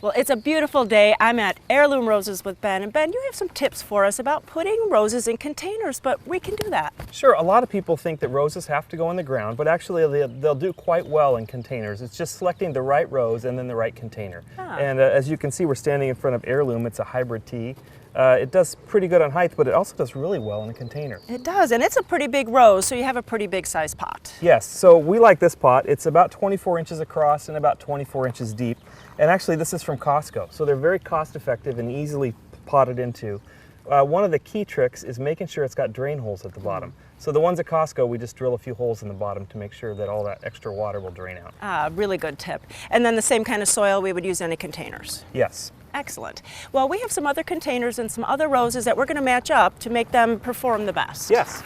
Well, it's a beautiful day. I'm at Heirloom Roses with Ben. And Ben, you have some tips for us about putting roses in containers, but we can do that. Sure, a lot of people think that roses have to go in the ground, but actually they'll do quite well in containers. It's just selecting the right rose and then the right container. And as you can see, we're standing in front of Heirloom. It's a hybrid tea. It does pretty good on height, but it also does really well in a container. It does, and it's a pretty big rose, so you have a pretty big size pot. Yes, so we like this pot. It's about 24 inches across and about 24 inches deep. And actually this is from Costco, so they're very cost effective and easily potted into. One of the key tricks is making sure it's got drain holes at the bottom. So the ones at Costco, we just drill a few holes in the bottom to make sure that all that extra water will drain out. Really good tip. And then the same kind of soil we would use in the containers. Yes. Excellent. Well, we have some other containers and some other roses that we're going to match up to make them perform the best. Yes.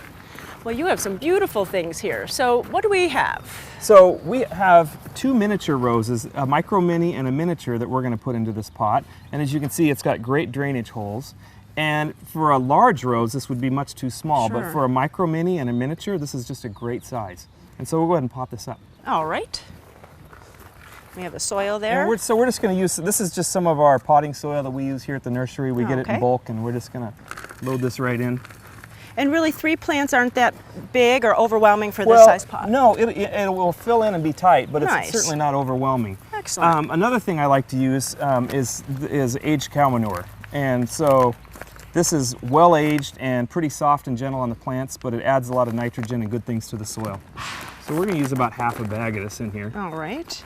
Well, you have some beautiful things here. So what do we have? So we have two miniature roses, a micro mini and a miniature that we're going to put into this pot. And as you can see, it's got great drainage holes. And for a large rose, this would be much too small, Sure. but for a micro mini and a miniature, this is just a great size. And so we'll go ahead and pot this up. All right. We have the soil there. And so we're just going to use, this is just some of our potting soil that we use here at the nursery. We get it in bulk, and we're just going to load this right in. And really, 3 plants aren't that big or overwhelming for this size pot. No, it will fill in and be tight, but Nice. it's certainly not overwhelming. Excellent. Another thing I like to use is aged cow manure. And so this is well aged and pretty soft and gentle on the plants, but it adds a lot of nitrogen and good things to the soil. So we're going to use about half a bag of this in here. All right.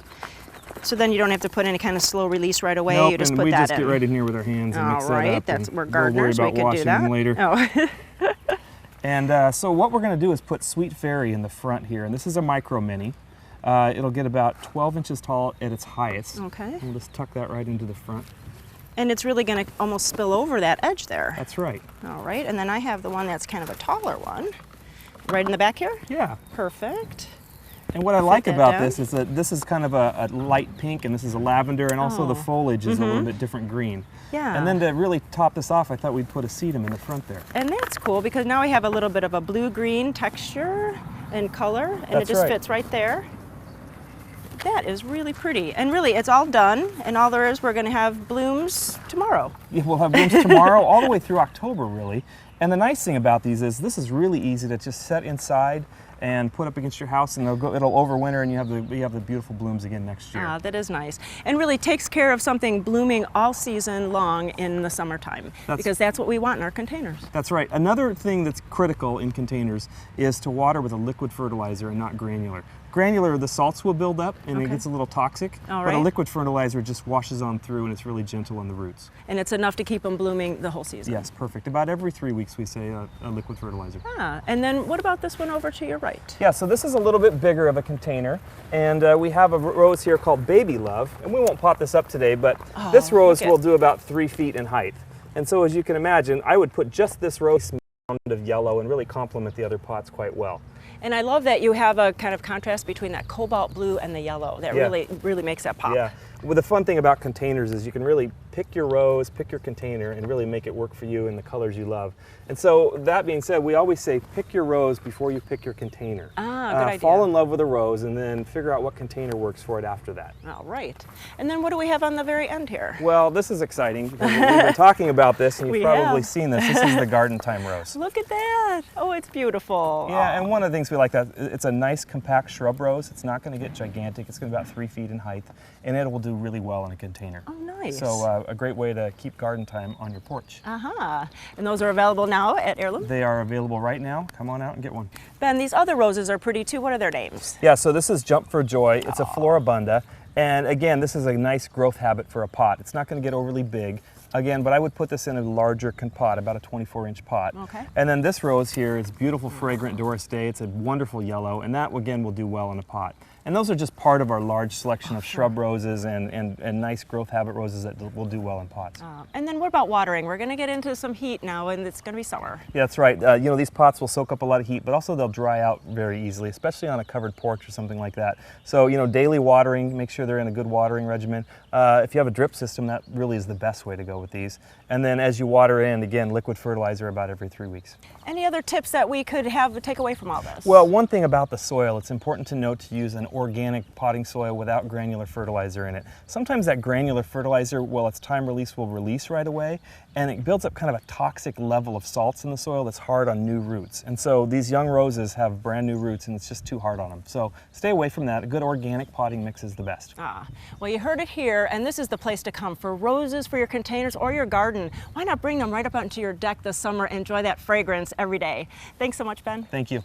So then you don't have to put any kind of slow release right away. Nope, You just and put we that just in. get right in here with our hands and mix that up. That's and we're gardeners. We'll worry about we could washing do that. them later. Oh. And so what we're going to do is put Sweet Fairy in the front here, and this is a micro mini. It'll get about 12 inches tall at its highest. Okay. We'll just tuck that right into the front. And it's really going to almost spill over that edge there. That's right. All right. And then I have the one that's kind of a taller one. Right in the back here? Yeah. Perfect. And what I like that about down. this is that this is kind of a light pink, and this is a lavender, and also the foliage is a little bit different green. Yeah. And then to really top this off, I thought we'd put a sedum in the front there. And that's cool because now we have a little bit of a blue-green texture and color, and That's it just right. fits right there. That is really pretty. And really, it's all done, and all there is, we're going to have blooms tomorrow. Yeah, we'll have blooms tomorrow, all the way through October, really. And the nice thing about these is this is really easy to just set inside and put up against your house, and it'll overwinter, and you have the beautiful blooms again next year. That is nice. And really takes care of something blooming all season long in the summertime, because that's what we want in our containers. That's right. Another thing that's critical in containers is to water with a liquid fertilizer and not granular. Granular, the salts will build up and it gets a little toxic, but a liquid fertilizer just washes on through, and it's really gentle on the roots. And it's enough to keep them blooming the whole season. Yes, perfect. About every 3 weeks we say a liquid fertilizer. And then what about this one over to your right? Yeah, so this is a little bit bigger of a container, and we have a rose here called Baby Love, and we won't pot this up today, but this rose will do about 3 feet in height. And so as you can imagine, I would put just this rose mound of yellow and really complement the other pots quite well. And I love that you have a kind of contrast between that cobalt blue and the yellow. That really makes that pop. Yeah. Well, the fun thing about containers is you can really pick your rose, pick your container, and really make it work for you in the colors you love. And so that being said, we always say pick your rose before you pick your container. Good idea. Fall in love with a rose and then figure out what container works for it after that. All right. And then what do we have on the very end here? Well, this is exciting because we've been talking about this, and you've probably seen this. This is the Garden Time Rose. Look at that. Oh, it's beautiful. Yeah, and one of the things we like that, it's a nice compact shrub rose. It's not going to get gigantic. It's going to be about 3 feet in height, and it will do really well in a container. Oh, nice. So a great way to keep garden time on your porch. And those are available now at Heirloom? They are available right now. Come on out and get one. Ben, these other roses are pretty too. What are their names? Yeah, so this is Jump for Joy. It's a floribunda. And again, this is a nice growth habit for a pot. It's not going to get overly big. Again, but I would put this in a larger pot, about a 24-inch pot. Okay. And then this rose here is beautiful, fragrant Doris Day. It's a wonderful yellow, and that, again, will do well in a pot. And those are just part of our large selection of shrub roses and nice growth habit roses that will do well in pots. And then what about watering? We're going to get into some heat now, and it's going to be summer. Yeah, that's right. You know, these pots will soak up a lot of heat, but also they'll dry out very easily, especially on a covered porch or something like that. So, you know, daily watering, make sure they're in a good watering regimen. If you have a drip system, that really is the best way to go with these. And then as you water in, again, liquid fertilizer about every 3 weeks. Any other tips that we could take away from all this? Well, one thing about the soil, it's important to note to use an organic potting soil without granular fertilizer in it. Sometimes that granular fertilizer, well, its time release will release right away, and it builds up kind of a toxic level of salts in the soil that's hard on new roots. And so these young roses have brand new roots and it's just too hard on them. So stay away from that. A good organic potting mix is the best. Well, you heard it here, and this is the place to come for roses for your containers or your garden. Why not bring them right up onto your deck this summer and enjoy that fragrance every day? Thanks so much, Ben. Thank you.